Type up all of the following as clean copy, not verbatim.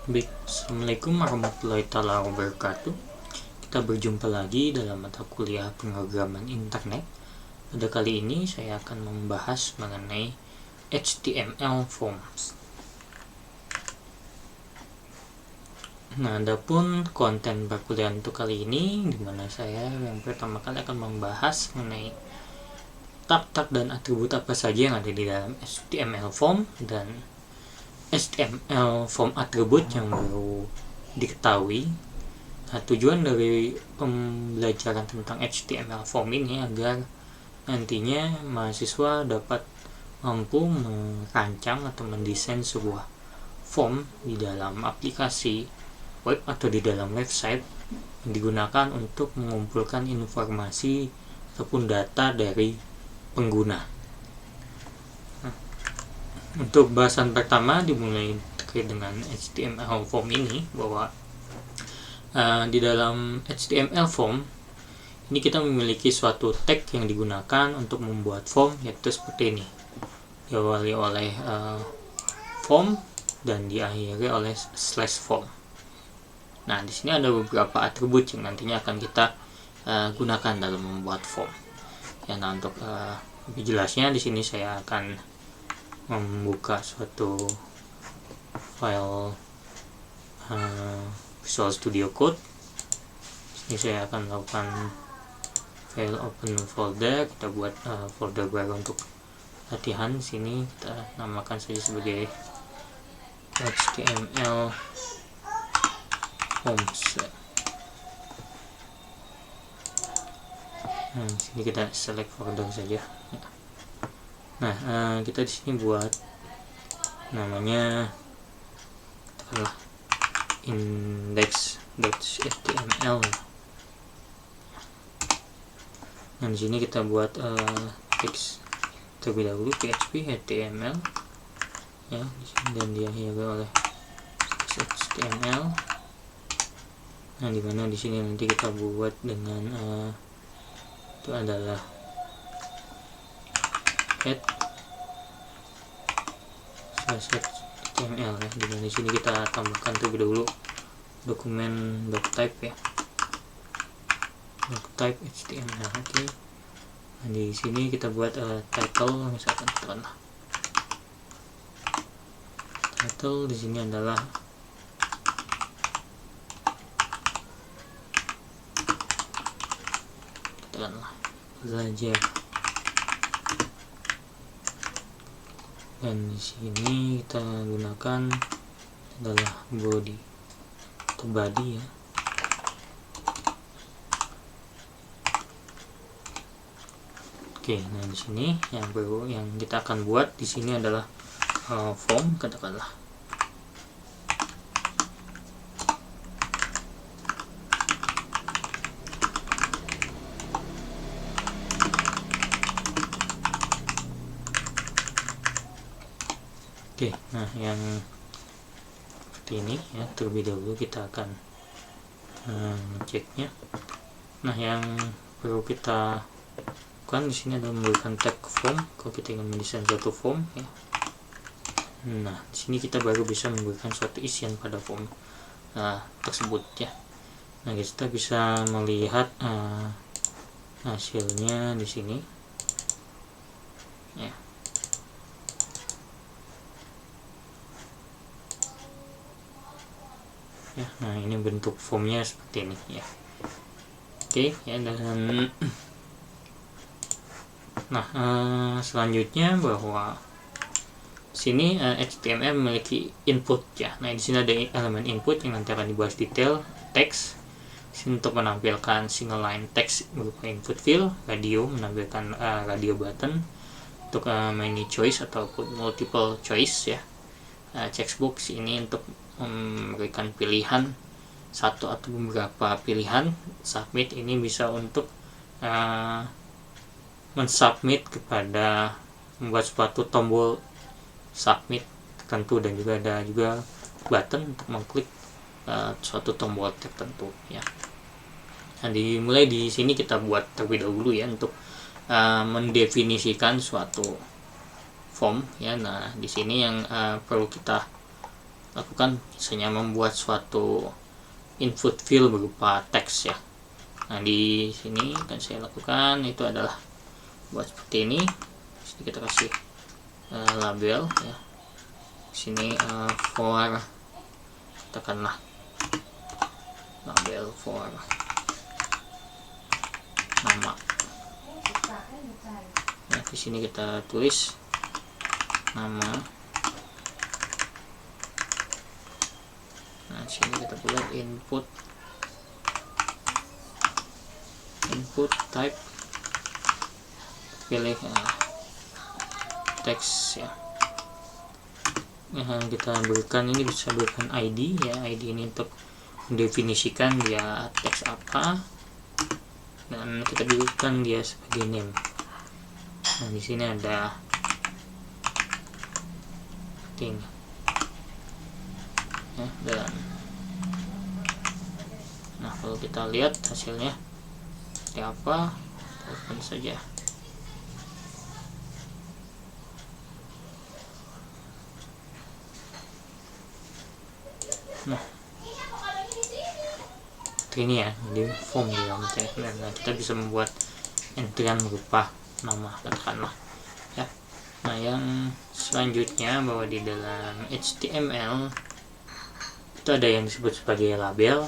Baik, Assalamualaikum warahmatullahi wabarakatuh. Kita berjumpa lagi dalam mata kuliah pemrograman internet. Pada kali ini saya akan membahas mengenai HTML forms. Nah, adapun konten perkuliahan untuk kali ini, di mana saya yang pertama kali akan membahas mengenai tag-tag dan atribut apa saja yang ada di dalam HTML form dan HTML form atribut yang baru diketahui. Nah, tujuan dari pembelajaran tentang HTML form ini agar nantinya mahasiswa dapat mampu merancang atau mendesain sebuah form di dalam aplikasi web atau di dalam website yang digunakan untuk mengumpulkan informasi ataupun data dari pengguna. Untuk bahasan pertama dimulai terkait dengan HTML form ini, bahwa di dalam HTML form ini kita memiliki suatu tag yang digunakan untuk membuat form, yaitu seperti ini, diawali oleh form dan diakhiri oleh /form. Nah, di sini ada beberapa atribut yang nantinya akan kita gunakan dalam membuat form. Ya, nah, untuk lebih jelasnya di sini saya akan membuka suatu file Visual Studio Code. Di sini saya akan melakukan file open folder. Kita buat folder baru untuk latihan. Di sini kita namakan saja sebagai HTML forms. Nah, di sini kita select folder saja. Nah, kita di sini buat namanya katakanlah index.html. Nah, di sini kita buat teks terlebih dahulu PHP HTML ya, dan diakhiri oleh HTML. Nah, dimana di sini nanti kita buat dengan itu adalah head HTML ya. Di sini kita tambahkan terlebih dahulu dokumen doctype ya, doctype HTML. Oke. Nah, di sini kita buat title, misalkan title di sini adalah belajar. Dan di sini kita gunakan adalah body atau body ya. Oke, nah di sini yang baru yang kita akan buat di sini adalah form, katakanlah. Oke, nah yang seperti ini ya, terlebih dahulu kita akan ceknya. Nah, yang perlu kita lakukan di sini adalah memberikan tag form kalau kita ingin mendesain suatu form ya. Nah, di sini kita baru bisa memberikan suatu isian pada form tersebut ya. Nah, kita bisa melihat hasilnya di sini ya. Ya, nah ini bentuk formnya seperti ini ya. Oke ya, dan nah selanjutnya bahwa sini HTML memiliki input ya. Nah, di sini ada elemen input yang nanti akan dibahas detail, teks. Sini untuk menampilkan single line text berupa input field, radio menampilkan radio button, untuk many choice ataupun multiple choice ya. Checkbox ini untuk memberikan pilihan satu atau beberapa pilihan. Submit ini bisa untuk mensubmit kepada membuat suatu tombol submit tertentu, dan juga ada juga button untuk mengklik suatu tombol tertentu ya. Nah, dimulai di sini kita buat terlebih dahulu ya untuk mendefinisikan suatu form ya. Nah, di sini yang perlu kita lakukan, misalnya membuat suatu input field berupa teks ya. Nah di sini kan saya lakukan itu adalah buat seperti ini. Di sini kita kasih label ya. Di sini for, tekanlah label for nama. Nah di sini kita tulis nama. Nah sini kita buat input type, pilih teks ya. Yang kita berikan ini bisa berikan ID ya. ID ini untuk mendefinisikan dia teks apa, dan kita berikan dia sebagai name. Nah di sini ada thing ya, dan nah kalau kita lihat hasilnya seperti apa, open saja. Nah ini ya, di form di dalam teks. Nah kita bisa membuat entry berupa nama, katakanlah ya. Nah yang selanjutnya bahwa di dalam HTML itu ada yang disebut sebagai label.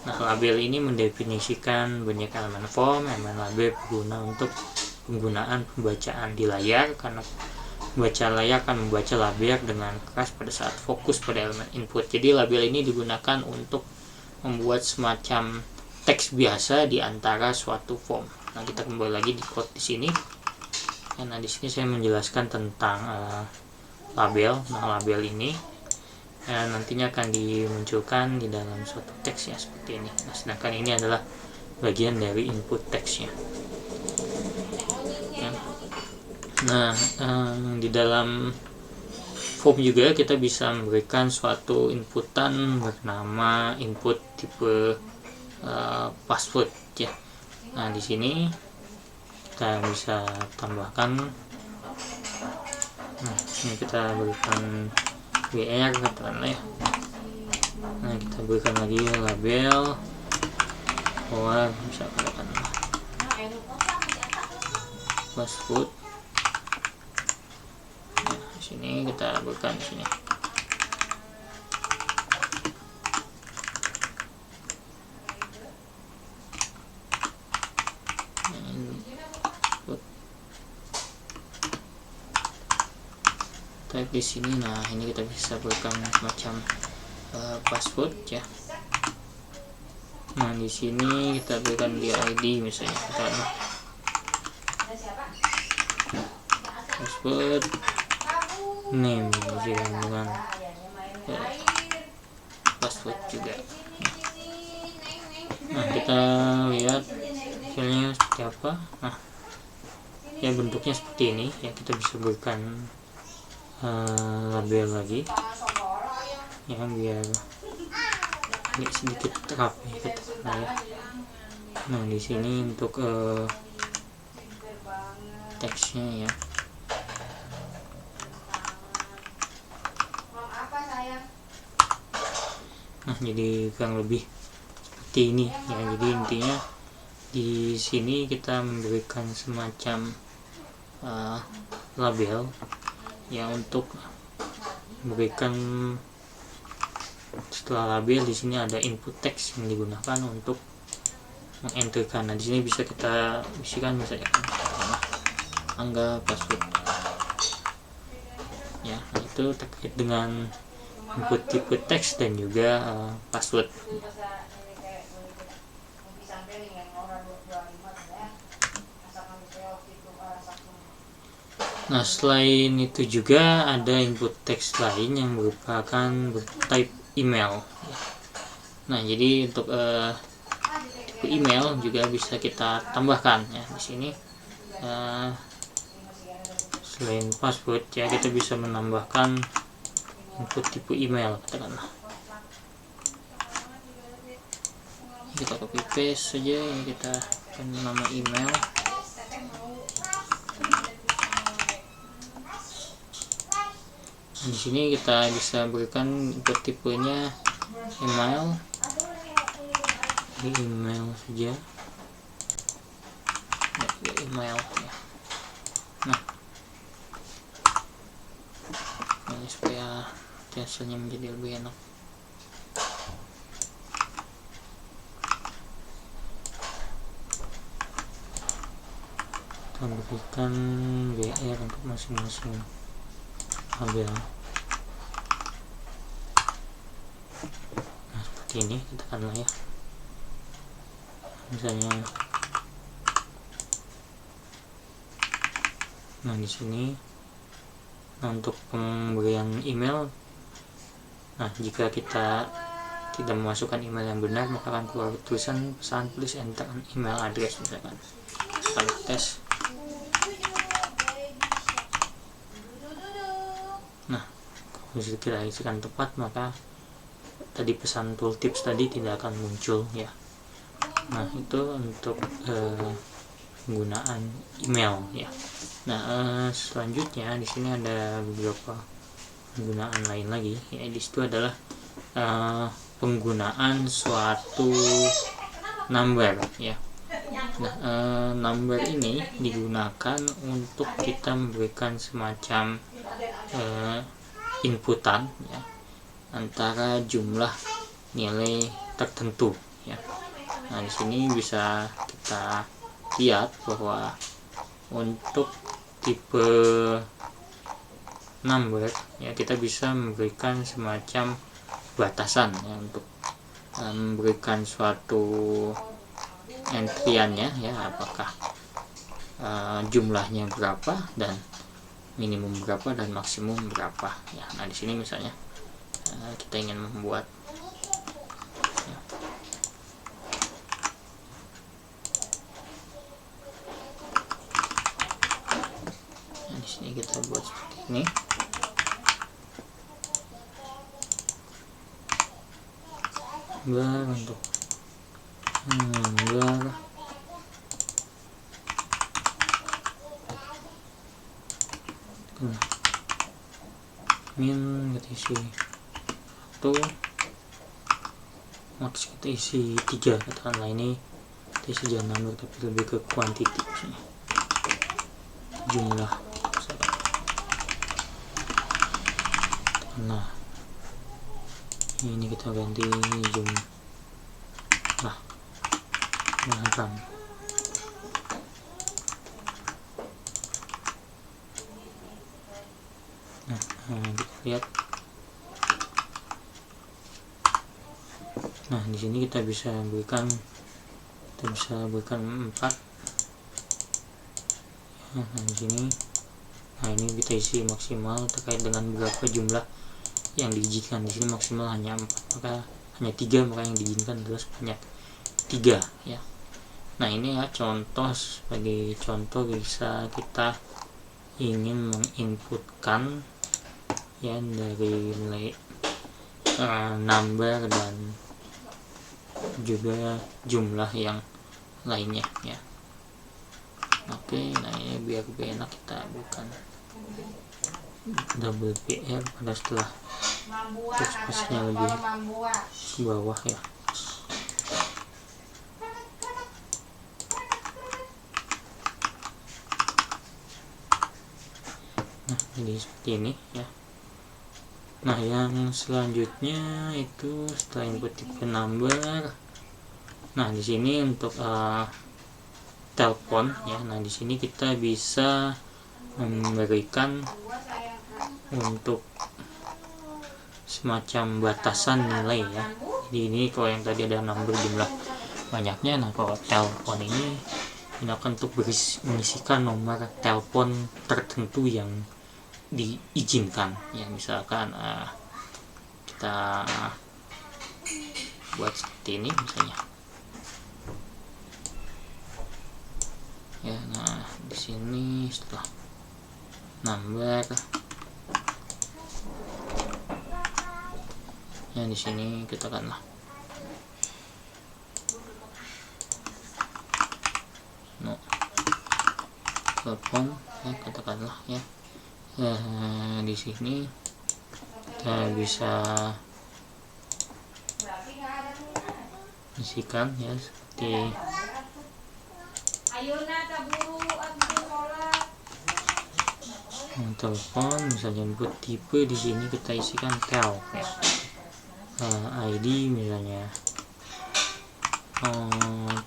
Nah label ini mendefinisikan banyak elemen form. Elemen label berguna untuk penggunaan pembacaan di layar, karena pembaca layar akan membaca label dengan keras pada saat fokus pada elemen input. Jadi label ini digunakan untuk membuat semacam teks biasa di antara suatu form. Nah kita kembali lagi di code di sini. Nah di sini saya menjelaskan tentang label. Nah label ini nantinya akan dimunculkan di dalam suatu teks ya, seperti ini. Nah sedangkan ini adalah bagian dari input teksnya ya. Nah di dalam form juga kita bisa memberikan suatu inputan bernama input tipe password ya. Nah di sini kita bisa tambahkan, nah ini kita berikan WR katakanlah ya. Nah kita berikan lagi label or bisa katakanlah password. Nah di sini kita berikan di sini type di sini. Nah ini kita bisa berikan semacam password ya. Nah di sini kita berikan dia ID misalnya, katakanlah password name dengan password juga. Nah kita lihat hasilnya seperti apa. Nah ya bentuknya seperti ini ya. Kita bisa berikan label lagi ya biar ini sedikit rapi ya. Nah di sini untuk teksnya ya. Nah jadi kurang lebih seperti ini ya. Jadi intinya di sini kita memberikan semacam label ya, untuk memberikan setelah label di sini ada input text yang digunakan untuk mengenterkan. Nah di sini bisa kita isikan misalnya Angga password ya. Nah, itu terkait dengan input tipe teks dan juga password. Nah selain itu juga ada input teks lain yang merupakan type email. Nah jadi untuk tipe email juga bisa kita tambahkan ya di sini. Selain password ya, kita bisa menambahkan input tipe email katakanlah. Kita copy paste saja, ini kita nama email. Di sini kita bisa berikan input tipenya email, di email saja, di email ya. Nah, ini supaya hasilnya menjadi lebih enak. Kita berikan BR untuk masing-masing label. Nah, seperti ini katakanlah ya. Misalnya, nah di sini, nah untuk pemberian email, nah jika kita tidak memasukkan email yang benar, maka akan keluar tulisan pesan please enter an email address misalkan. Kita tes. Nah, kalau kita isikan tepat, maka tadi pesan tooltips tadi tidak akan muncul ya. Nah, itu untuk penggunaan email ya. Nah, selanjutnya di sini ada beberapa penggunaan lain lagi ya. Di situ adalah penggunaan suatu number ya. Nah, number ini digunakan untuk kita memberikan semacam inputan ya antara jumlah nilai tertentu ya. Nah, di sini bisa kita lihat bahwa untuk tipe number ya, kita bisa memberikan semacam batasan ya untuk memberikan suatu entryannya ya, apakah jumlahnya berapa dan minimum berapa dan maksimum berapa ya. Nah, di sini misalnya kita ingin membuat ya. Nah, di sini kita buat seperti ini. Untuk number min kita isi 1, max kita isi 3, katakanlah ini kita isi jangan number tapi lebih ke quantity misalnya, jumlah. Nah, ini kita ganti jumlah RAM. Nah, kita lihat. Nah, di sini kita bisa berikan 4 ya. Nah, di sini, nah ini kita isi maksimal terkait dengan berapa jumlah yang diizinkan. Di sini maksimal hanya 4, maka hanya 3, maka yang diizinkan adalah sebanyak 3 ya. Nah, ini ya contoh, sebagai contoh bisa kita ingin menginputkan ya dari nilai number dan juga jumlah yang lainnya ya. Oke, nah ini biar lebih enak kita bukan double BR pada setelah spasinya lebih ke bawah ya. Nah, jadi seperti ini ya. Nah, yang selanjutnya itu setelah input tipe number. Nah, di sini untuk telepon ya. Nah, di sini kita bisa memberikan untuk semacam batasan nilai ya. Jadi ini kalau yang tadi ada number jumlah banyaknya, nah kalau telepon ini gunakan untuk mengisikan nomor telepon tertentu yang diizinkan ya. Misalkan kita buat seperti ini misalnya ya. Nah, di sini setelah number ya, di sini katakanlah telepon ya, katakanlah ya. Di sini kita bisa isikan ya seperti telepon, misalnya buat tipe di sini kita isikan tel ya. ID misalnya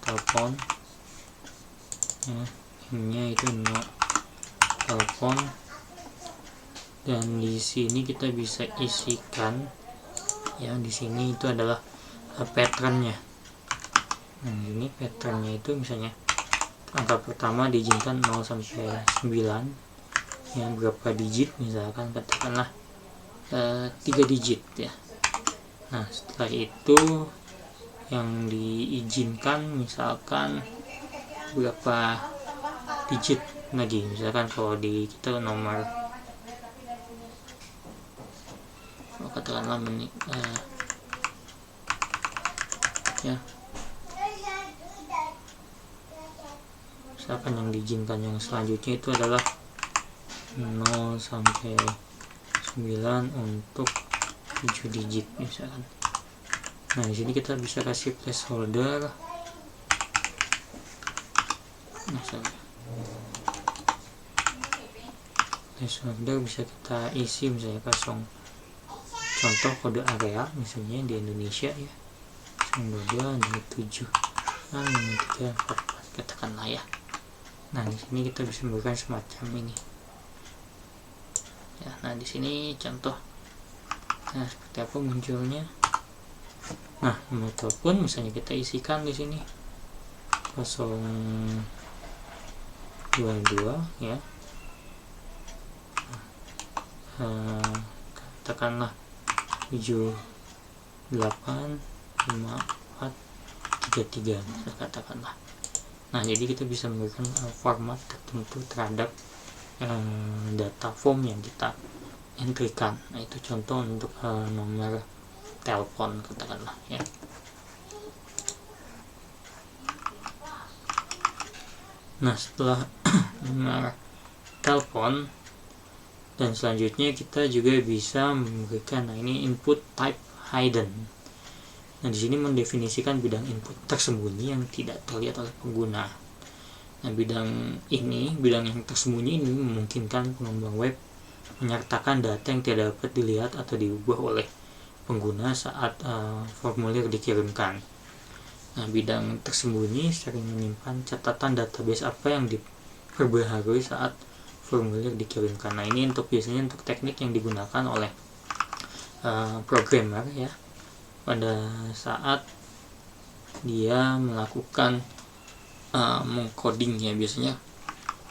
telepon ya, ini itu telepon, dan di sini kita bisa isikan ya, di sini itu adalah patternnya. Nah ini patternnya itu misalnya angka pertama diizinkan 0 sampai 9 ya, berapa digit, misalkan katakanlah 3 digit ya. Nah setelah itu yang diizinkan misalkan berapa digit lagi, misalkan kalau di kita nomor katakanlah ya, misalkan yang diizinkan yang selanjutnya itu adalah 0 sampai 9 untuk 7 digit misalkan. Nah di sini kita bisa kasih placeholder, placeholder bisa kita isi misalnya kosong, contoh kode area misalnya di Indonesia ya 0227 3 4 katakanlah ya. Nah di sini kita bisa memberikan semacam ini ya. Nah di sini contoh, nah seperti apa munculnya. Nah nomor telepon misalnya kita isikan di sini 022 ya, katakanlah 785433 katakanlah. Nah jadi kita bisa memberikan format tertentu terhadap data form yang kita entrykan. Nah itu contoh untuk nomor telepon katakanlah ya. Nah setelah nomor telepon, dan selanjutnya kita juga bisa memberikan, nah ini input type hidden. Nah di sini mendefinisikan bidang input tersembunyi yang tidak terlihat oleh pengguna. Nah bidang yang tersembunyi ini memungkinkan pengembang web menyertakan data yang tidak dapat dilihat atau diubah oleh pengguna saat formulir dikirimkan. Nah bidang tersembunyi sering menyimpan catatan database apa yang diperbaharui saat formulir dikirimkan. Nah ini biasanya untuk teknik yang digunakan oleh programmer ya, pada saat dia melakukan mengcoding ya. Biasanya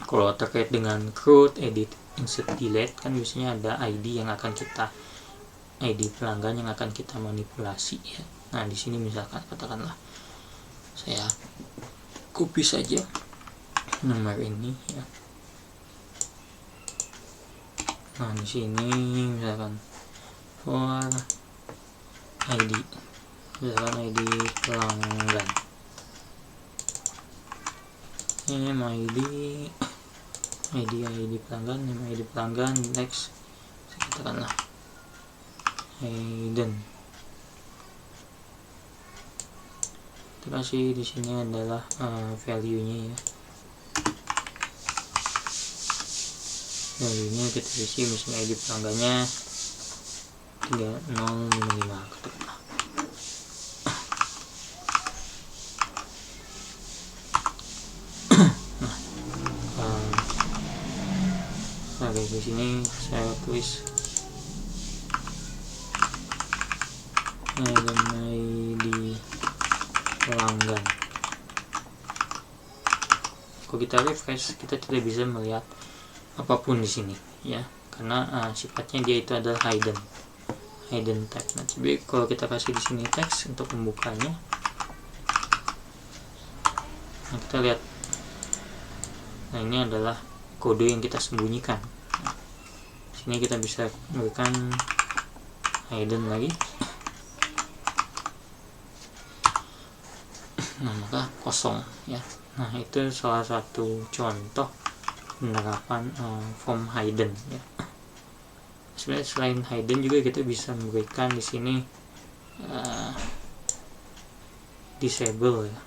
kalau terkait dengan CRUD, edit, insert, delete kan biasanya ada ID pelanggan yang akan kita manipulasi ya. Nah di sini misalkan katakanlah saya copy saja nomor ini ya. Nah di sini misalkan for ID, misalkan ID pelanggan, ID pelanggan, next katakanlah hidden. Kita kasih di sini adalah value-nya ya. Value-nya kita isi misalnya ID pelanggannya 3055 katakanlah. Nah di sini saya tulis ID pelanggan. Kalau kita refresh, kita tidak bisa melihat apapun di sini ya, karena sifatnya dia itu adalah hidden tag. Nah, tapi kalau kita kasih di sini teks untuk membukanya, nah kita lihat, nah ini adalah kode yang kita sembunyikan. Nah, sini kita bisa memberikan hidden lagi. Nah maka kosong ya. Nah itu salah satu contoh penerapan form hidden ya. sebenarnya selain hidden juga kita bisa memberikan di sini disable ya.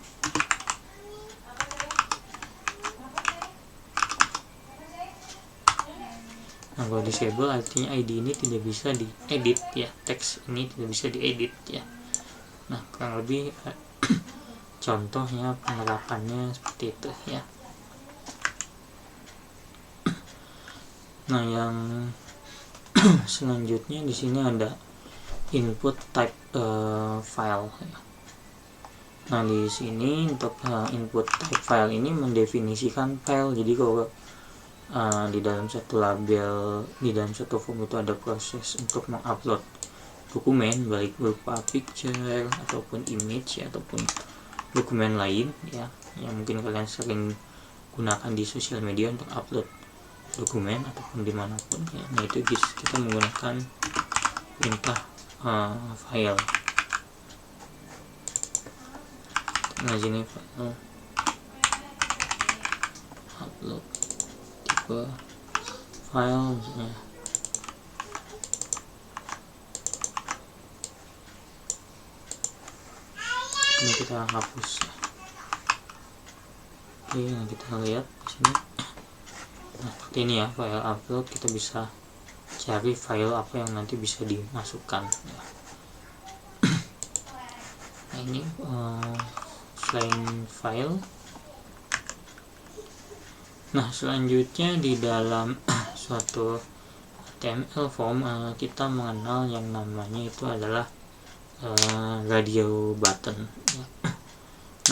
Nah, kalau disable artinya ID ini tidak bisa diedit ya, teks ini tidak bisa diedit ya. Nah, kurang lebih contohnya penerapannya seperti itu ya. Nah, yang selanjutnya di sini ada input type file ya. Nah, di sini untuk input type file ini mendefinisikan file. Jadi kalau di dalam satu label, di dalam satu form itu ada proses untuk mengupload dokumen baik berupa picture ataupun image ya, ataupun dokumen lain ya yang mungkin kalian sering gunakan di sosial media untuk upload dokumen ataupun dimanapun ya. Nah, itu kita menggunakan perintah file. Nah, sini file upload tipe file misalnya. Ini kita hapus ya. Oke, nah kita lihat di sini. Nah, seperti ini ya, file upload kita bisa cari file apa yang nanti bisa dimasukkan ya. Nah, ini selain file. Nah, selanjutnya di dalam suatu HTML form kita mengenal yang namanya itu adalah radio button ya.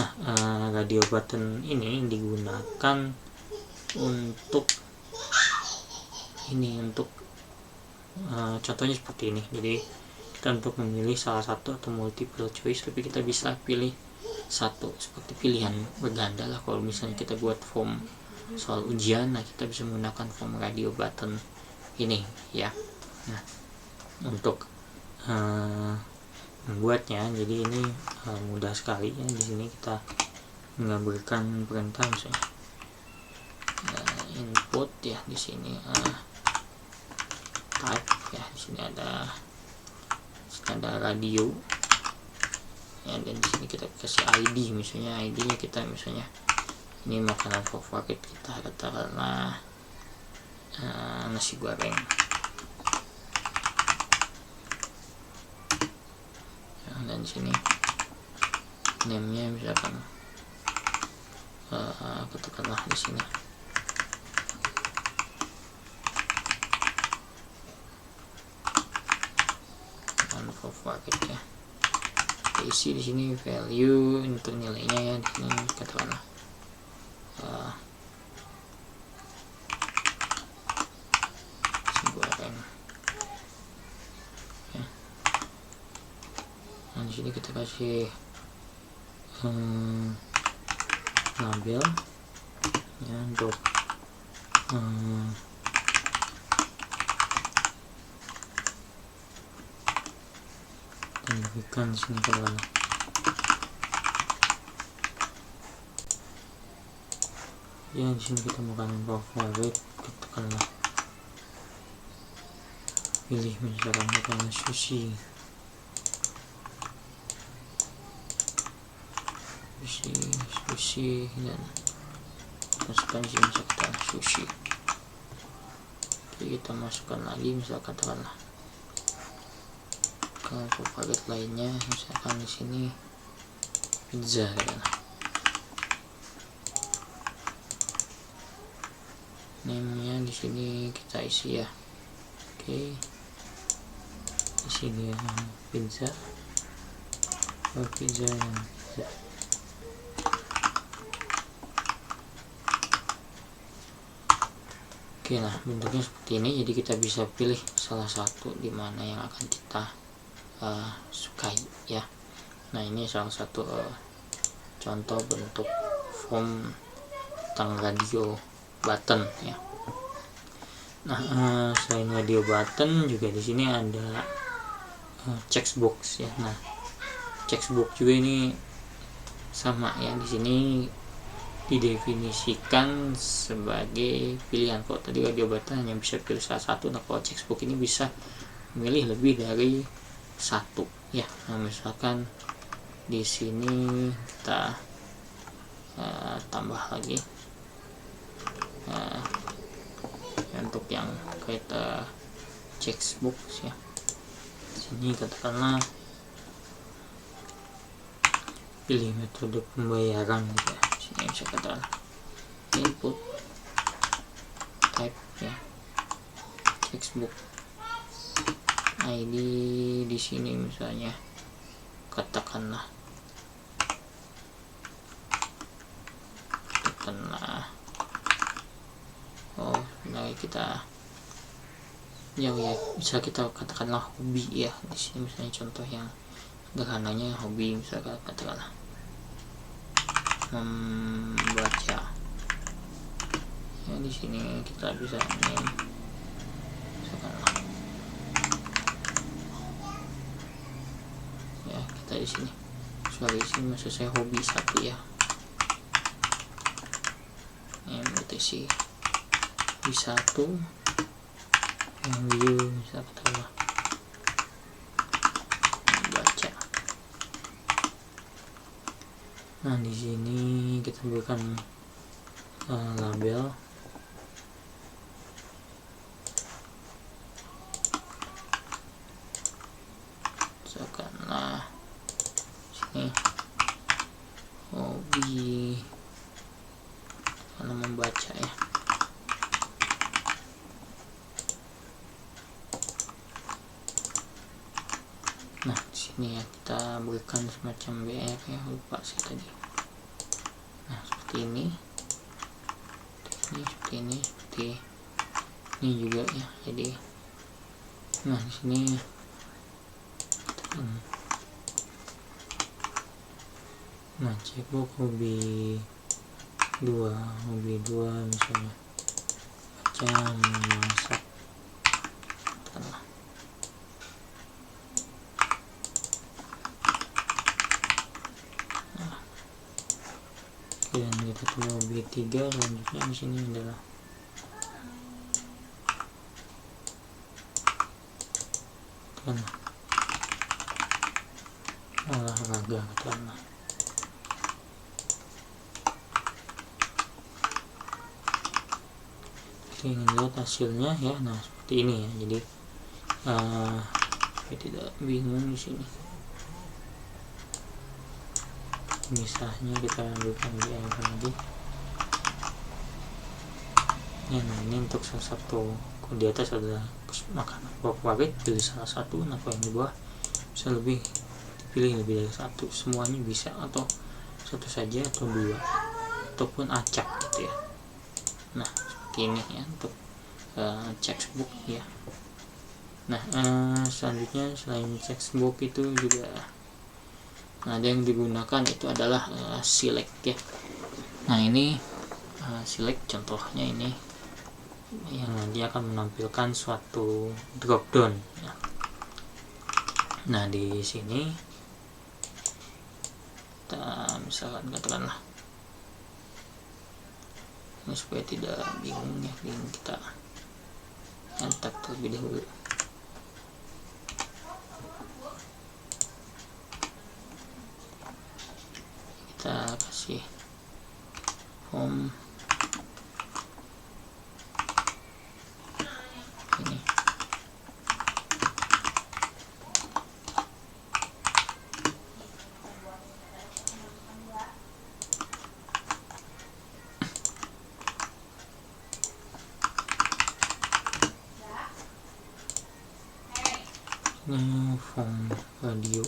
Nah, radio button ini digunakan untuk contohnya seperti ini. Jadi kita untuk memilih salah satu atau multiple choice, tapi kita bisa pilih satu, seperti pilihan berganda lah. Kalau misalnya kita buat form soal ujian, nah kita bisa menggunakan form radio button ini ya. Nah, untuk membuatnya jadi ini mudah sekali ya. Di sini kita mengambilkan perintah misalnya input ya, di sini type ya, di sini ada radio ya, dan di sini kita kasih ID, misalnya ID-nya kita misalnya ini makanan favorit kita, katakanlah nasi goreng ya, dan di sini name-nya misalkan katakanlah di sini makanan favorit ya. Isi di sini value untuk nilainya ya, di sini katakanlah goreng ya. Nah, di sini kita kasih label ya untuk dan berikan sini kalau ya, di sini kita makanan favorit, katakanlah pilih misalkan makanan sushi dan masukkan sini misalkan sushi. Jadi kita masukkan lagi misalkan katakanlah kalau favorit lainnya misalkan di sini pizza katakanlah. Name-nya di sini kita isi ya. Oke. Di sini pizza. Pizza yang Oke, nah bentuknya seperti ini. Jadi kita bisa pilih salah satu di mana yang akan kita sukai ya. Nah, ini salah satu contoh bentuk form tentang radio button ya. Nah, selain radio button juga di sini ada checkbox ya. Nah, checkbox juga ini sama ya. Di sini didefinisikan sebagai pilihan. Kalau tadi radio button hanya bisa pilih salah satu, nah kalau textbook ini bisa memilih lebih dari satu ya. Nah, misalkan di sini kita tambah lagi untuk yang kita textbook ya. Di sini katakanlah pilih metode pembayaran gitu ya. Sini bisa katakan input type ya, textbook ID di sini misalnya katakanlah nah kita ya bisa kita katakanlah hobi ya. Di sini misalnya contoh yang sederhananya hobi, misalkan katakanlah membaca ya. Di sini kita bisa name misalkanlah ya, kita di sini di sini maksud saya hobi satu ya, MTC hobi satu yang view bisa katakanlah membaca. Nah di sini kita berikan label misalkanlah sini hobi karena membaca ya. Nah di sini ya kita berikan semacam BR ya, lupa sih tadi. Nah seperti ini seperti ini juga ya. Jadi nah di sini nah cekbook hobi 2 misalnya baca memasak. Dan kita coba hobi 3, selanjutnya di sini adalah olahraga karena ingin lihat hasilnya ya. Nah seperti ini ya. Jadi tidak bingung di sini. Misalnya kita ambilkan di lagi ya. Nah ini untuk salah satu, di atas adalah makanan favorit, pilih salah satu. Nah kalau yang di bawah bisa pilih lebih dari satu, semuanya bisa, atau satu saja atau dua, ataupun acak gitu ya. Nah seperti ini ya untuk textbook ya. Nah selanjutnya selain textbook itu juga ada yang digunakan itu adalah select ya. Nah ini select contohnya ini yang nanti akan menampilkan suatu drop down ya. Nah di sini kita misalkan katakanlah ini supaya tidak bingung ya, kita enter terlebih dahulu. Kita kasih home ini. Ini form radio.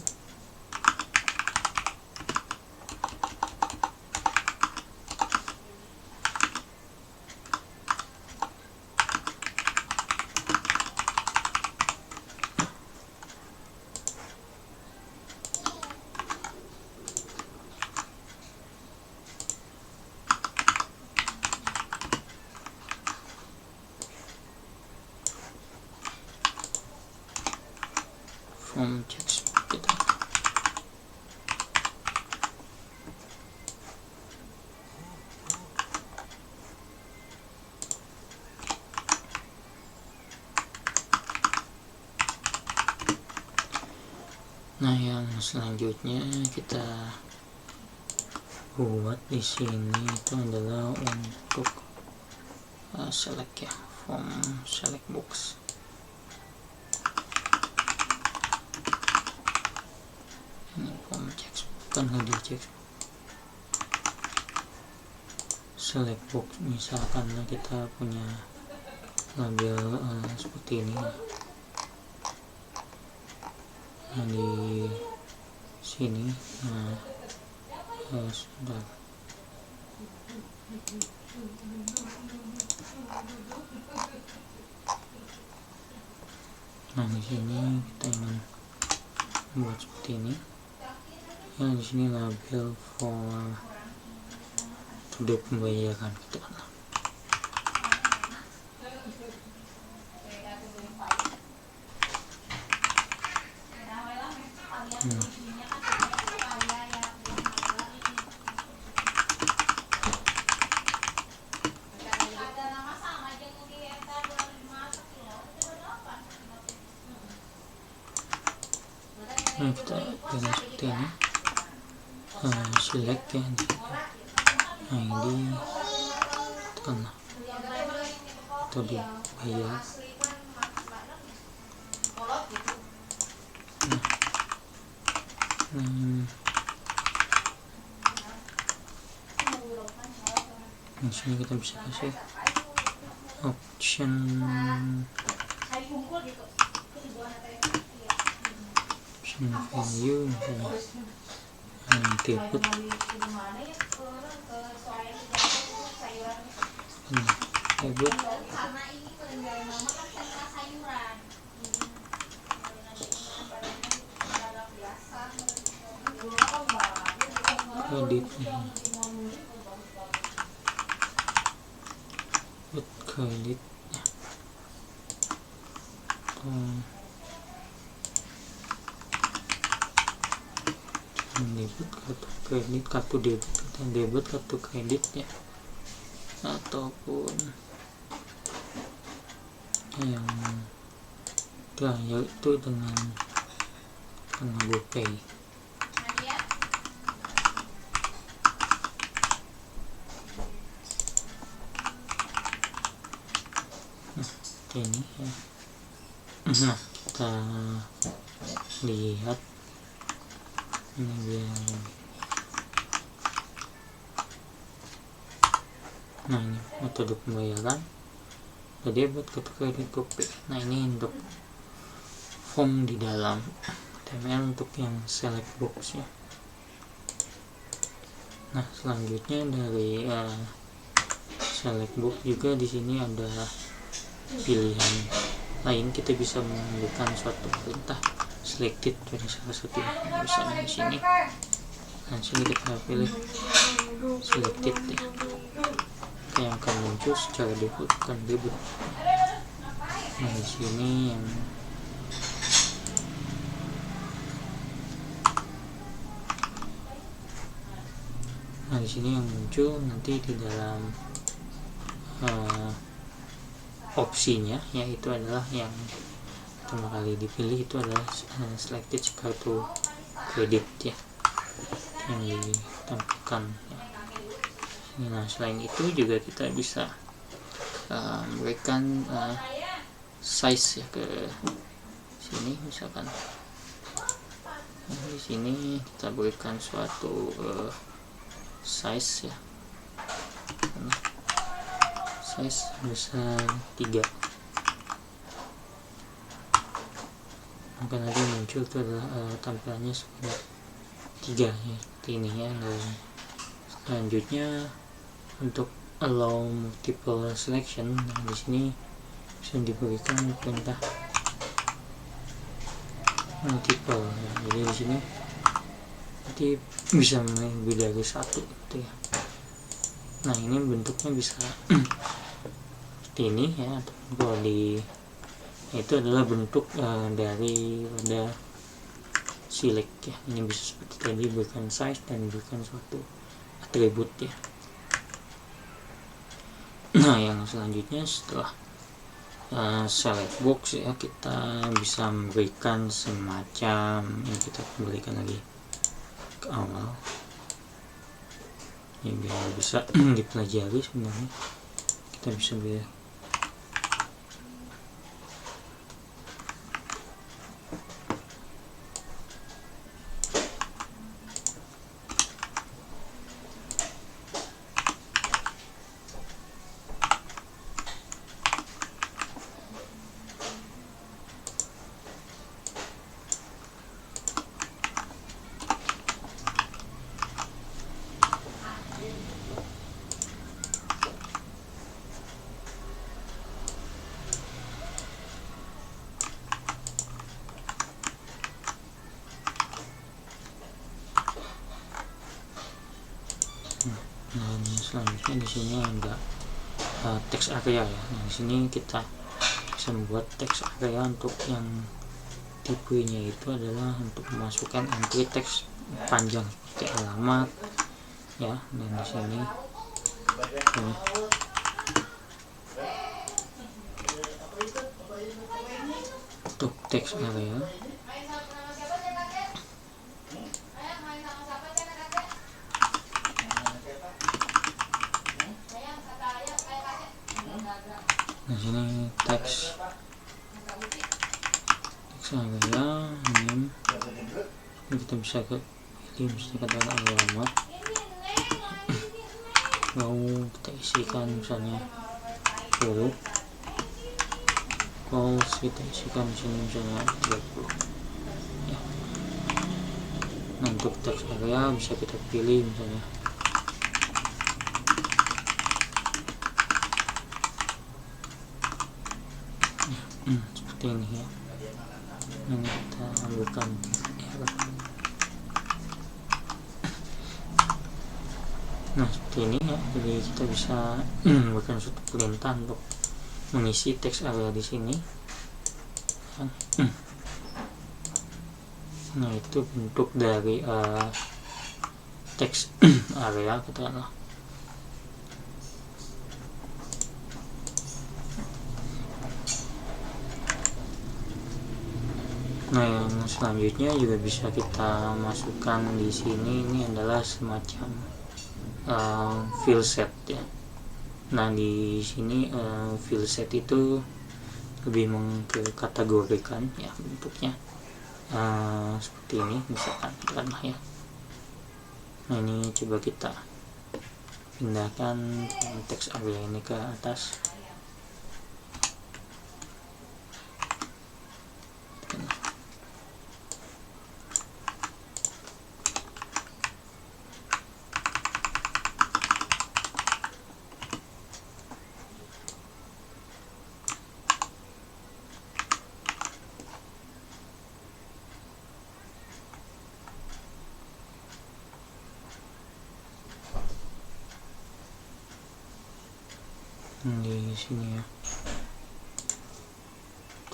From textbook kita selanjutnya kita buat di sini itu adalah untuk select ya, form select box. Ini form text, bukan header text. Select box, misalkan kita punya label seperti ini. Nah, di sini, sebentar. Nah, di sini kita ingin membuat seperti ini. Ya, di sini label for sudah pembayaran gitu kan. Nah, kita pilih seperti ini, select ya. Nah, ini tekan atau dibayar. Di sini kita bisa kasih option value, input kredit, kredit ya. Debit kartu kredit, kartu debit dan debit kartu kredit ya, ataupun yang yaitu dengan GoPay. Ini ya. Nah, kita lihat ini dia. Nah, ini metode pembayaran debit, kartu kredit, GoPay. Nah, ini untuk form di dalam HTML untuk yang select box ya. Nah, selanjutnya dari select box juga di sini ada pilihan lain. Kita bisa memberikan suatu perintah selected dari salah satu, misalnya di sini. Nah, sini kita pilih selected ya. Yang akan muncul secara default bukan debit. Nah, di sini yang di sini yang muncul nanti di dalam opsinya, yaitu adalah yang pertama kali dipilih itu adalah selected kartu kredit ya, yang ditampilkan ya. Nah, selain itu juga kita bisa memberikan size ya ke sini, misalkan di sini kita berikan suatu size ya, size besar 3. Maka nanti muncul itu adalah tampilannya sebanyak 3 ya, seperti ini ya. Dan selanjutnya untuk allow multiple selection, nah di sini bisa diberikan perintah multiple ya. Jadi di sini nanti bisa lebih dari 1 gitu ya. Nah, ini bentuknya bisa seperti ini ya, atau kalau di itu adalah bentuk dari pada select ya. Ini bisa seperti tadi, berikan size dan berikan suatu atribut ya. Nah, yang selanjutnya setelah select box ya, kita bisa memberikan semacam ini, kita kembalikan lagi ke awal ya biar bisa dipelajari. Sebenarnya kita bisa beri dan selanjutnya di sini ada text area ya. Nah, di sini kita bisa membuat text area untuk yang tipenya itu adalah untuk memasukkan entry text panjang seperti alamat ya. Dan di sini ini untuk text area di sini teks area name, ini kita bisa ke pilih misalnya katakan alamat, lalu kita isikan misalnya huruf, calls kita isikan di sini misalnya 30 ya. Nah, untuk teks area bisa kita pilih misalnya seperti ini ya. Ini kita ambilkan nah seperti ini ya. Jadi kita bisa memberikan suatu perintah untuk mengisi teks area di sini. Nah, itu bentuk dari teks area katakanlah. Nah, yang selanjutnya juga bisa kita masukkan di sini. Ini adalah semacam field set ya. Nah, di sini field set itu lebih mengkategorikan ya bentuknya seperti ini misalkan ya. Nah, ini coba kita pindahkan teks area ini ke atas. Di sini ya,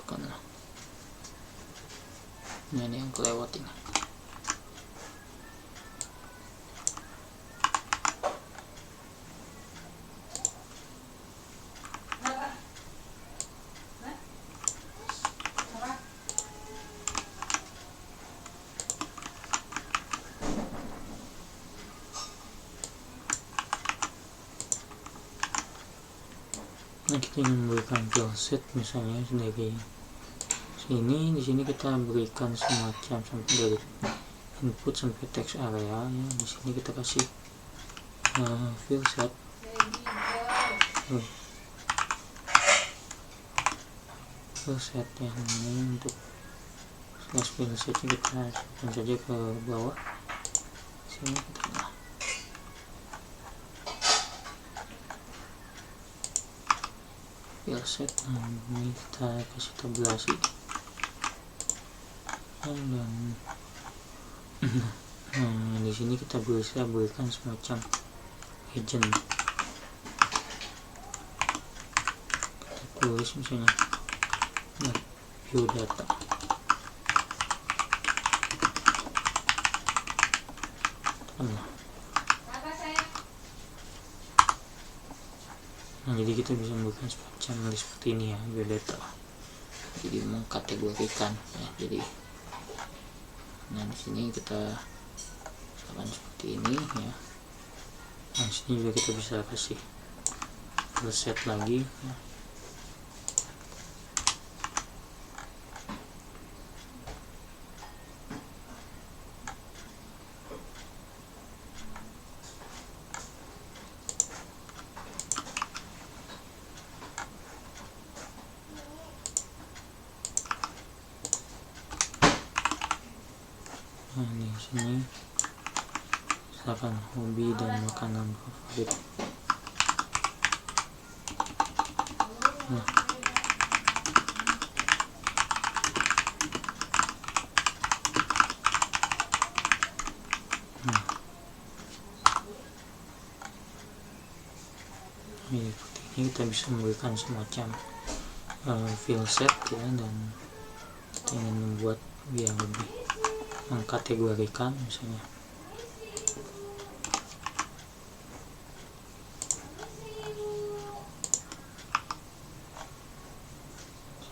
tekanlah ini ada yang kelewat ini. Nah, kita ingin memberikan field set misalnya dari sini. Di sini kita berikan semacam sampai dari input sampai text area ya. Di sini kita kasih field set yang ini. Untuk field setnya kita simpan saja ke bawah sini. Kita field set, nah ini kita kasih tabulasi dan nah, di sini kita bisa berikan semacam agent. Kita tulis misalnya view data. Nah, jadi kita bisa membuat semacam list seperti ini ya, biodata. Jadi mengkategorikan ya. Jadi nah di sini kita akan seperti ini ya. Nah, di sini juga kita bisa kasih reset lagi ya. Nah, di sini misalkan hobi dan makanan favorit. Nah, ini kita bisa memberikan semacam field set ya, dan kita ingin membuat biar lebih mengkategorikan misalnya.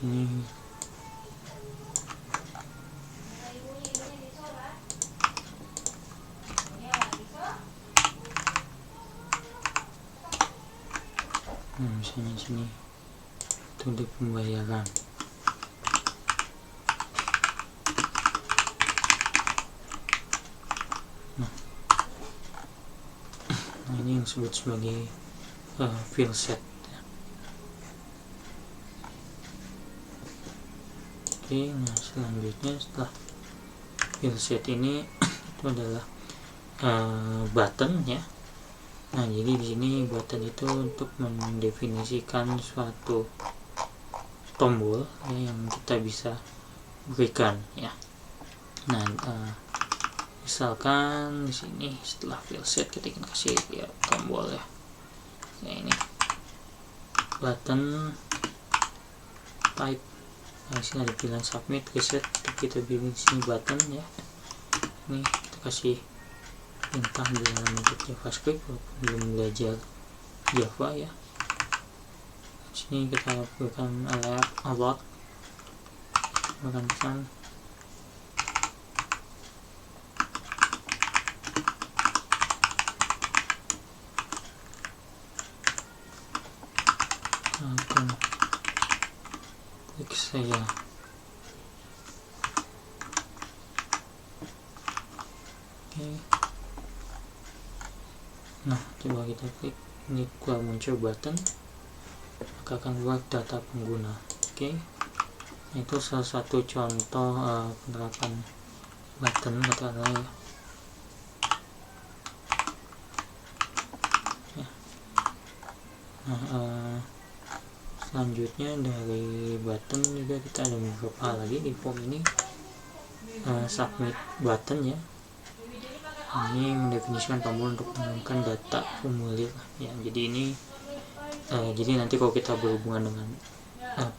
Ini misalnya sini untuk pembayaran. Nah, ini yang disebut sebagai field set. Oke, nah selanjutnya setelah field set ini itu adalah button ya. Nah, jadi di sini button itu untuk mendefinisikan suatu tombol ya, yang kita bisa berikan ya. Nah, misalkan di sini setelah field set kita ingin kasih ya tombol ya. Nah, ini button type. Nah, sini ada pilihan submit, reset, kita pilih di sini button ya. Ini kita kasih perintah dalam bentuk JavaScript walaupun belum belajar Java ya. Di sini kita berikan alert, berikan pesan. Akan klik saya. Oke. Nah, coba kita klik ini, keluar muncul button, maka akan keluar data pengguna. Oke. Itu salah satu contoh penerapan button katakanlah ya. Nah, selanjutnya dari button juga kita ada beberapa hal lagi di form ini. Submit button ya, ini mendefinisikan tombol untuk mengirimkan data formulir ya. Jadi ini jadi nanti kalau kita berhubungan dengan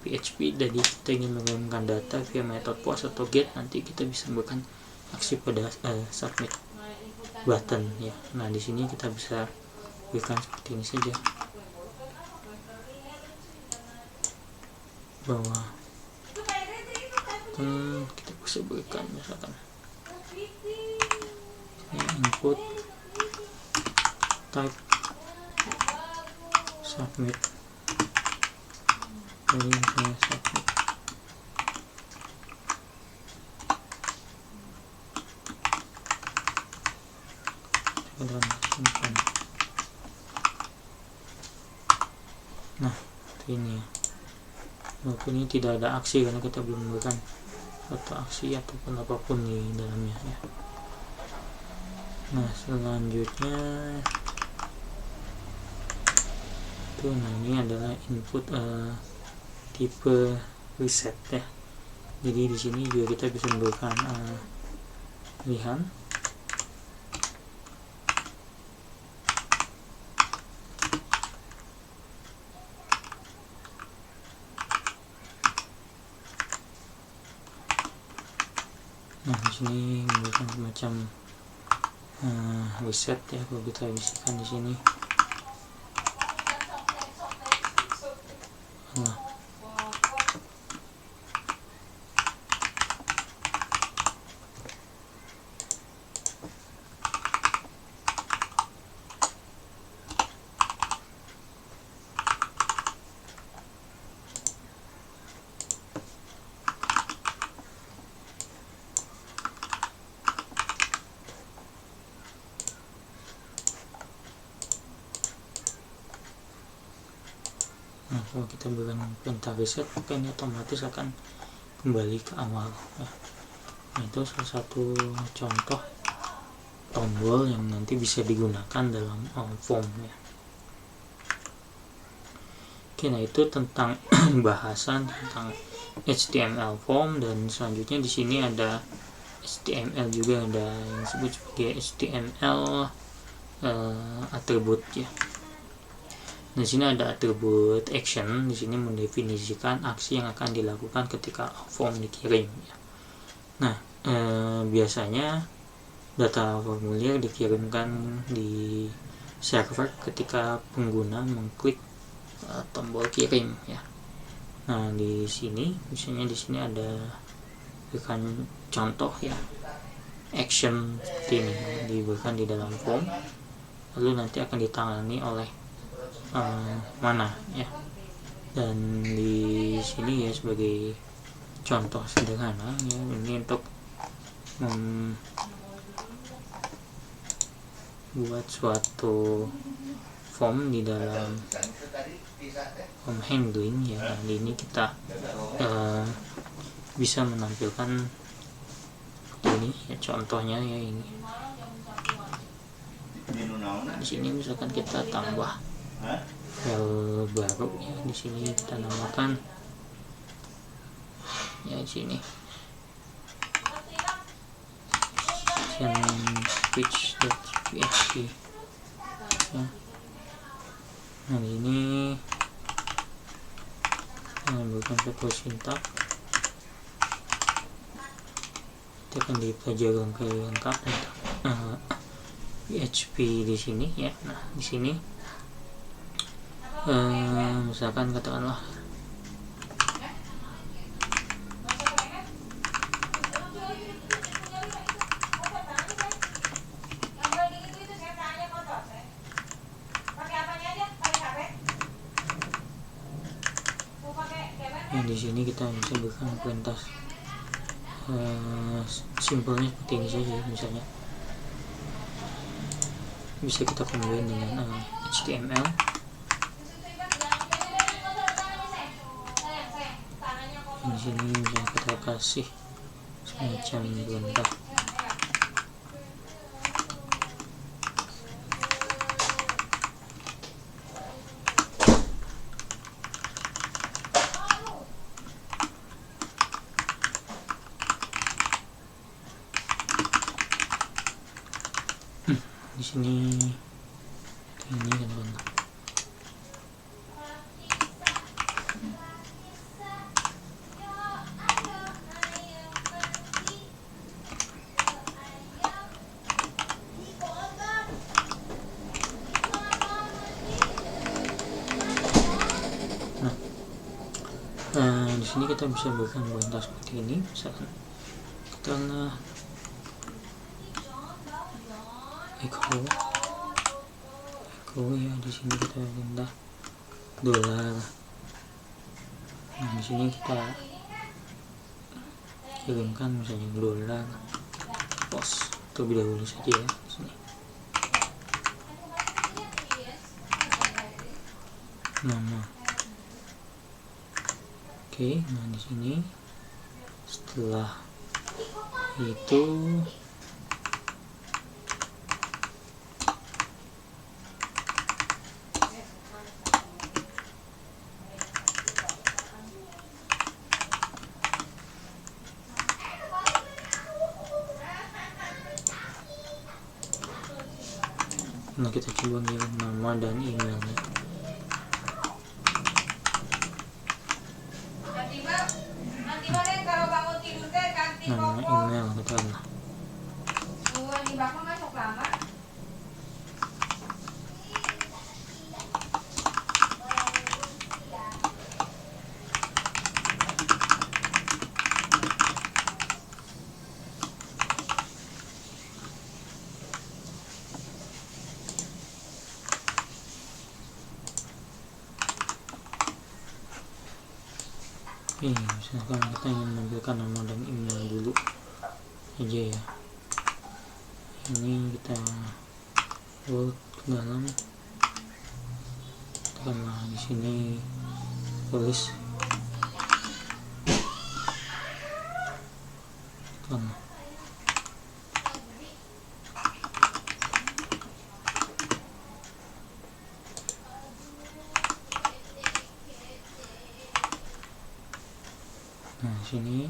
PHP, jadi kita ingin mengirimkan data via method post atau get, nanti kita bisa memberikan aksi pada submit button ya. Nah, di sini kita bisa berikan seperti ini saja, bahwa kita bisa berikan misalkan input type submit, jadi misalnya submit. Nah, ini ya, walaupun ini tidak ada aksi karena kita belum memberikan atau aksi ataupun apapun di dalamnya ya. Nah, selanjutnya itu, nah ini adalah input tipe reset ya. Jadi di sini juga kita bisa memberikan pilihan. Nah, di sini memberikan semacam reset ya, kalau kita bisikan di sini. Nah, kalau kita berikan perintah reset, maka ini otomatis akan kembali ke awal. Nah, itu salah satu contoh tombol yang nanti bisa digunakan dalam form ya. Oke, nah itu tentang bahasan tentang HTML form, dan selanjutnya di sini ada HTML juga, ada yang disebut sebagai HTML atribut ya. Di sini ada atribut action. Di sini mendefinisikan aksi yang akan dilakukan ketika form dikirim ya. Nah, biasanya data formulir dikirimkan di server ketika pengguna mengklik tombol kirim ya. Nah, di sini misalnya di sini ada berikan contoh ya, action seperti ini diberikan di dalam form, lalu nanti akan ditangani oleh mana ya. Dan di sini ya sebagai contoh sederhana ya, ini untuk membuat suatu form di dalam form handling ya. Nah, ini kita bisa menampilkan ini ya, contohnya ya ini. Di sini misalkan kita tambah file baru ya, di sini kita namakan ya di sini speech.php ya. Nah, ini bukan satu sintak, kita akan dipelajari lengkap tentang PHP di sini ya. Nah, di sini misalkan katakanlah di sini kita bisa berikan perintah simpelnya seperti ini saja. Misalnya bisa kita combine dengan HTML. Di sini bisa kita kasih semacam perintah di sini ini kan bang. Nah, di sini kita bisa berikan perintah seperti ini. Misalkan kita echo ya, di sini kita perintah $. Nah, di sini kita kirimkan misalnya $post terlebih dahulu saja ya. Di sini nama. Oke, nah di sini setelah itu nah kita coba ngirim nama dan emailnya. Nama email katakanlah. Misalkan kita ingin menampilkan nama dan email dulu aja ya. Ini kita load ke dalam, tekanlah di sini tulis, tekanlah. Nah, sini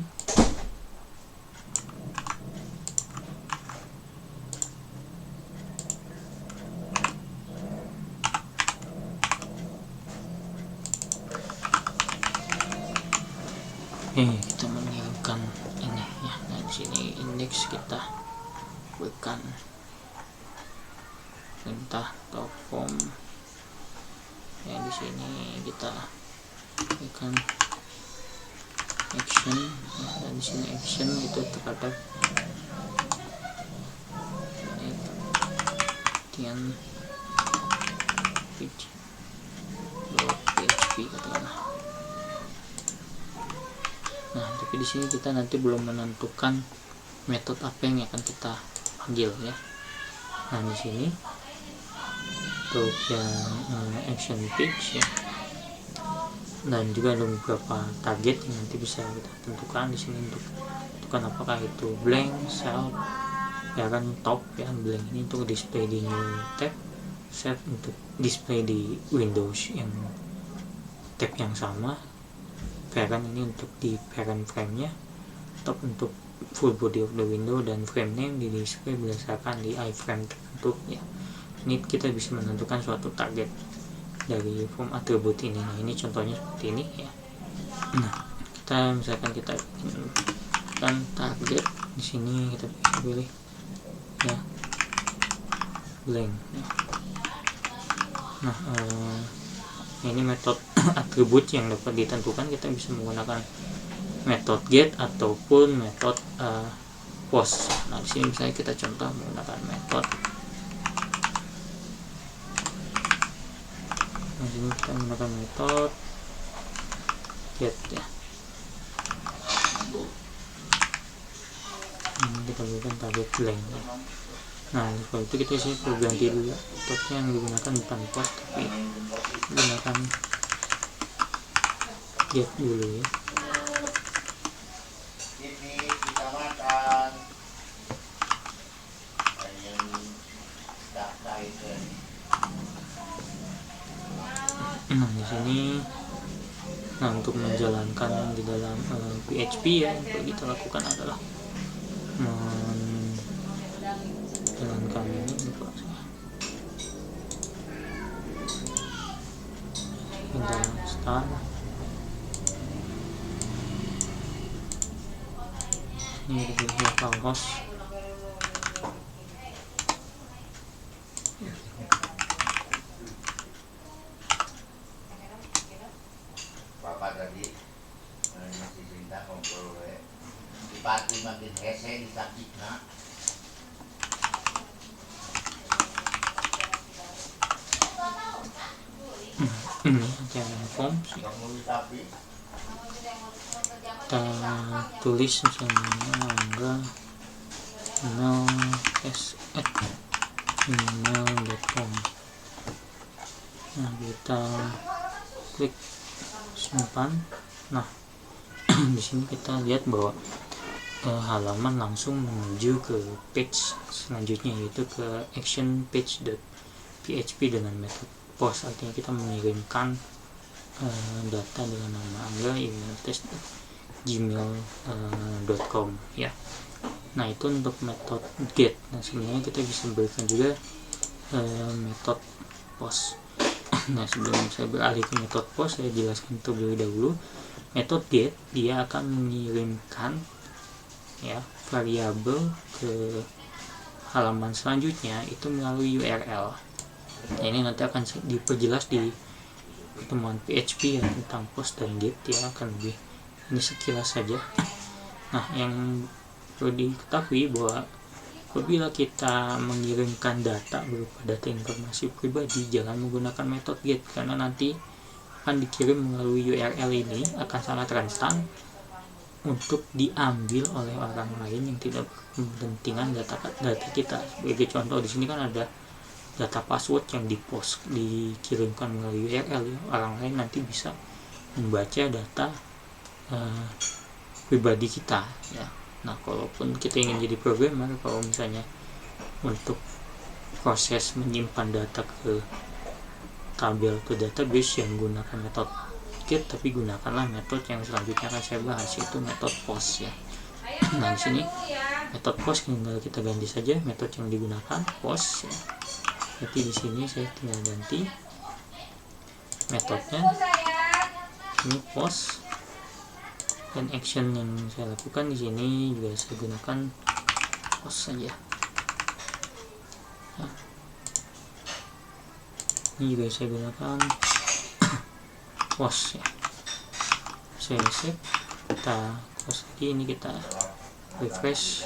kita mengirimkan ini ya. Nah, di sini indeks kita berikan perintah atau form ya. Di sini kita berikan action ya, dan di sini action itu terhadap page.php katakanlah. Nah, tapi di sini kita nanti belum menentukan metode apa yang akan kita panggil ya. Nah, di sini untuk yang action page ya, dan juga ada beberapa target yang nanti bisa kita tentukan di sini untuk tentukan apakah itu blank, self ya kan, top ya. Blank ini untuk display di new tab, self untuk display di Windows yang tab yang sama, parent ini untuk di parent frame nya, top untuk full body of the window, dan frame name di display berdasarkan di iframe tertentu ya. Ini kita bisa menentukan suatu target dari form atribut ini. Nah, ini contohnya seperti ini ya. Nah, kita misalkan kita kan target di sini kita bisa pilih ya blank ya. Nah, ini metode atribut yang dapat ditentukan, kita bisa menggunakan metode get ataupun metode post. Nah, di sini misalnya kita contoh menggunakan metode. Nah, ini kita menggunakan metode get ya. Ini kita berikan target blank ya. Nah, kalau itu kita sini perlu ganti dulu metode yang digunakan bukan post tapi menggunakan get dulu ya. Nah, di sini untuk menjalankan di dalam PHP ya, yang perlu kita lakukan adalah menjalankan ini kita start. Ini kita localhost Bapak tadi masih cinta ngobrol di pati makin hese di sakitna. Jangan form sih. Kita tulis misalnya enggak email@gmail.com. Nah, kita klik simpan. Nah, di sini kita lihat bahwa halaman langsung menuju ke page selanjutnya, yaitu ke action page.php dengan metode post. Artinya kita mengirimkan data dengan nama Angga email test@gmail.com ya. Nah, itu untuk metode get. Nah, sebenarnya kita bisa berikan juga metode post. Nah, sebelum saya beralih ke metode post, saya jelaskan terlebih dahulu. Metode get dia akan mengirimkan ya variabel ke halaman selanjutnya itu melalui URL. Nah, ini nanti akan diperjelas di pertemuan PHP ya tentang post dan get ya, akan lebih ini sekilas saja. Nah, yang perlu diketahui bahwa apabila kita mengirimkan data berupa data informasi pribadi, jangan menggunakan metode get, karena nanti akan dikirim melalui URL ini akan sangat rentan untuk diambil oleh orang lain yang tidak berkepentingan data kita. Sebagai contoh di sini kan ada data password yang dikirimkan melalui URL ya. Orang lain nanti bisa membaca data pribadi kita ya. Nah, kalaupun kita ingin jadi programmer, kalau misalnya untuk proses menyimpan data ke tabel atau database yang menggunakan metode get, tapi gunakanlah metode yang selanjutnya akan saya bahas, yaitu metode post ya. Nah, di sini metode post tinggal kita ganti saja metode yang digunakan, post ya. Jadi di sini saya tinggal ganti metodenya, ini post, dan action yang saya lakukan di sini juga saya gunakan post saja. Nah, ini juga saya gunakan post ya. Saya save, kita close lagi, ini kita refresh.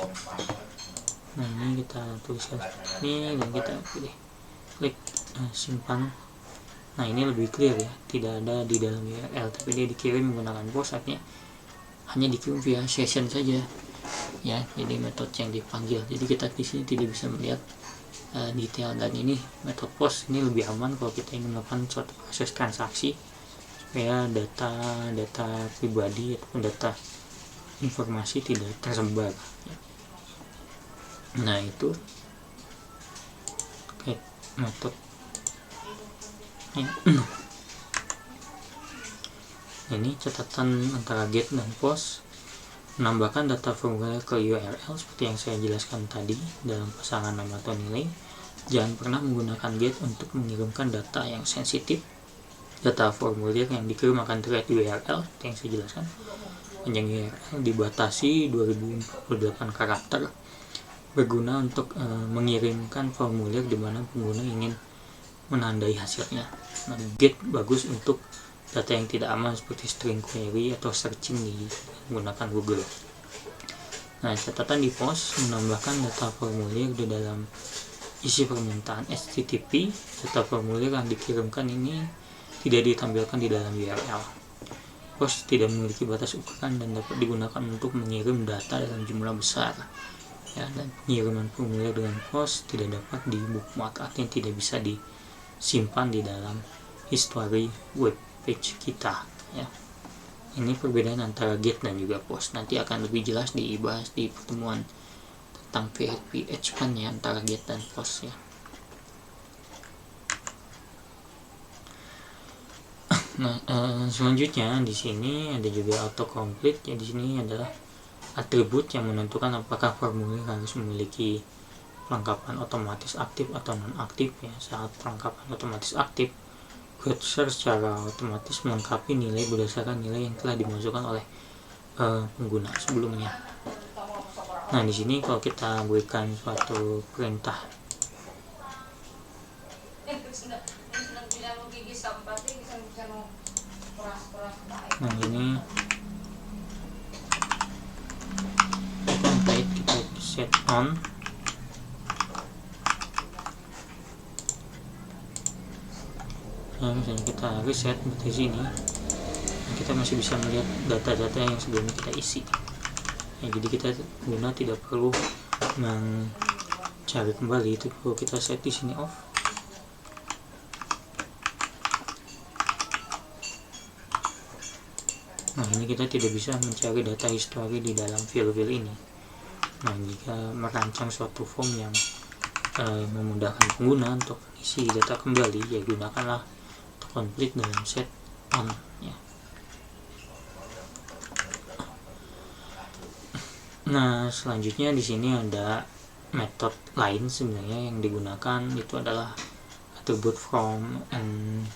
Nah, ini kita tuliskan ini dan kita pilih klik simpan. Nah, ini lebih clear ya, tidak ada di dalam URL tapi dia dikirim menggunakan post, artinya hanya dikirim via session saja ya. Jadi metode yang dipanggil, jadi kita di sini tidak bisa melihat detail. Dan ini metode post ini lebih aman kalau kita ingin melakukan suatu proses transaksi supaya data pribadi ataupun data informasi tidak tersebar ya. Nah, itu metode ya. Ini catatan antara get dan post: menambahkan data formulir ke URL seperti yang saya jelaskan tadi dalam pasangan nama atau nilai. Jangan pernah menggunakan get untuk mengirimkan data yang sensitif. Data formulir yang dikirim akan terlihat di URL seperti yang saya jelaskan. Panjang URL dibatasi 2048 karakter, berguna untuk mengirimkan formulir di mana pengguna ingin menandai hasilnya. Nah, get bagus untuk data yang tidak aman seperti string query atau searching menggunakan Google. Nah, catatan di post: menambahkan data formulir di dalam isi permintaan HTTP. Data formulir yang dikirimkan ini tidak ditampilkan di dalam URL. Post tidak memiliki batas ukuran dan dapat digunakan untuk mengirim data dalam jumlah besar ya. Dan pengiriman formulir dengan post tidak dapat di bookmark, artinya tidak bisa disimpan di dalam history web page kita ya. Ini perbedaan antara get dan juga post, nanti akan lebih jelas dibahas di pertemuan tentang PHP expand ya, antara get dan post ya. Nah, selanjutnya di sini ada juga autocomplete ya. Di sini adalah atribut yang menentukan apakah formulir harus memiliki perlengkapan otomatis aktif atau non aktif ya. Saat perlengkapan otomatis aktif, cursor secara otomatis melengkapi nilai berdasarkan nilai yang telah dimasukkan oleh pengguna sebelumnya. Nah, di sini kalau kita berikan suatu perintah nah ini kita set on. Nah, misalnya kita reset di sini, kita masih bisa melihat data-data yang sebelumnya kita isi ya. Jadi kita guna tidak perlu mencari kembali, itu perlu kita set di sini off. Nah, ini kita tidak bisa mencari data history di dalam field ini. Nah, jika merancang suatu form yang memudahkan pengguna untuk isi data kembali, ya gunakanlah complete dalam set on ya. Nah, selanjutnya di sini ada metode lain sebenarnya yang digunakan, itu adalah attribute from and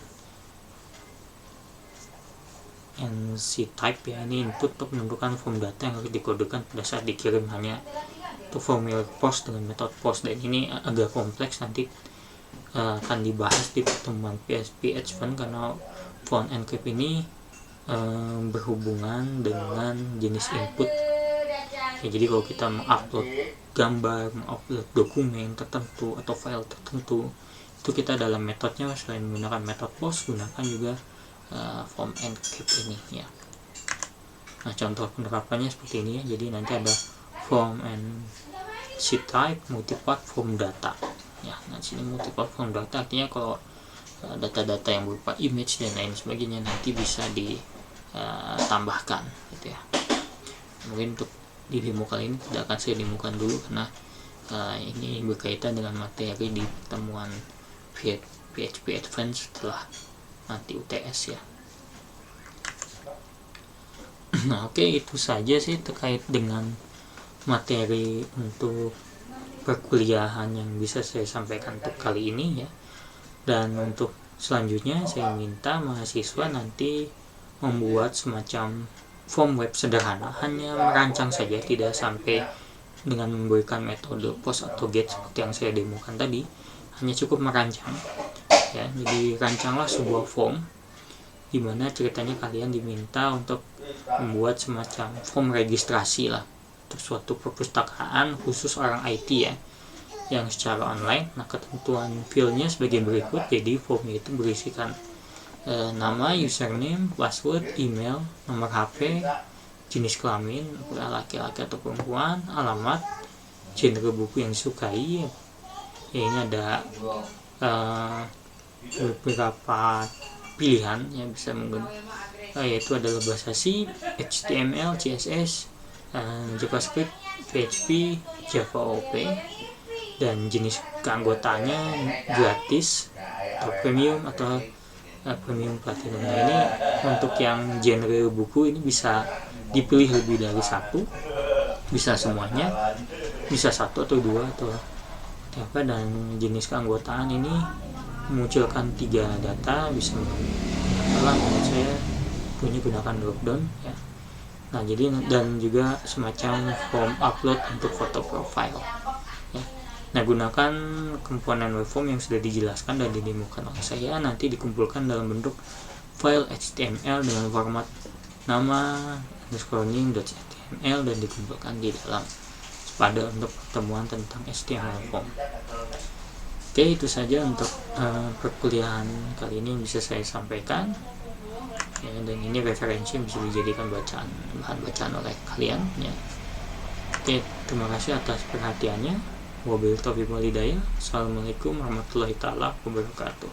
type ya. Ini input untuk menentukan form data yang harus dikodekan pada saat dikirim, hanya untuk formulir post dengan metode post. Dan ini agak kompleks, nanti akan dibahas di pertemuan PHP Advanced karena font encrypt ini berhubungan dengan jenis input ya. Jadi kalau kita mengupload gambar, mengupload dokumen tertentu atau file tertentu, itu kita dalam metodenya selain menggunakan metode post, gunakan juga form encrypt ini ya. Nah, contoh penerapannya seperti ini ya. Jadi nanti ada form and sheet type, multipart form data ya. Nah, sini multipart form data artinya kalau data-data yang berupa image dan lain sebagainya nanti bisa ditambahkan gitu ya. Mungkin untuk di demo kali ini tidak akan saya demokan dulu karena ini berkaitan dengan materi di pertemuan PHP Advanced setelah nanti UTS ya. Nah, oke, itu saja sih terkait dengan materi untuk perkuliahan yang bisa saya sampaikan untuk kali ini ya. Dan untuk selanjutnya saya minta mahasiswa nanti membuat semacam form web sederhana, hanya merancang saja, tidak sampai dengan memberikan metode post atau get seperti yang saya demokan tadi, hanya cukup merancang ya. Jadi rancanglah sebuah form dimana ceritanya kalian diminta untuk membuat semacam form registrasi lah untuk suatu perpustakaan khusus orang IT ya, yang secara online. Nah, ketentuan fieldnya sebagai berikut. Jadi formnya itu berisikan nama, username, password, email, nomor HP, jenis kelamin laki-laki atau perempuan, alamat, genre buku yang disukai ya. Ini ada beberapa pilihan yang bisa menggunakan, yaitu adalah bahasa C, HTML, CSS, JavaScript, PHP, Java OP, dan jenis keanggotaannya gratis atau premium atau premium platinum. Nah, ini untuk yang genre buku ini bisa dipilih lebih dari satu, bisa semuanya, bisa satu atau dua atau apa. Dan jenis keanggotaan ini memunculkan 3 data, bisa menurut saya punya gunakan dropdown ya. Nah, jadi dan juga semacam form upload untuk foto profile ya. Nah, gunakan komponen waveform yang sudah dijelaskan dan didemokan oleh saya, nanti dikumpulkan dalam bentuk file HTML dengan format nama _name.html dan dikumpulkan di dalam pada untuk pertemuan tentang HTML form. Oke, itu saja untuk perkuliahan kali ini yang bisa saya sampaikan ya, dan ini referensi yang bisa dijadikan bahan bacaan oleh kalian ya. Oke, terima kasih atas perhatiannya. Wabillahi taufiq wal hidayah. Assalamualaikum warahmatullahi wabarakatuh.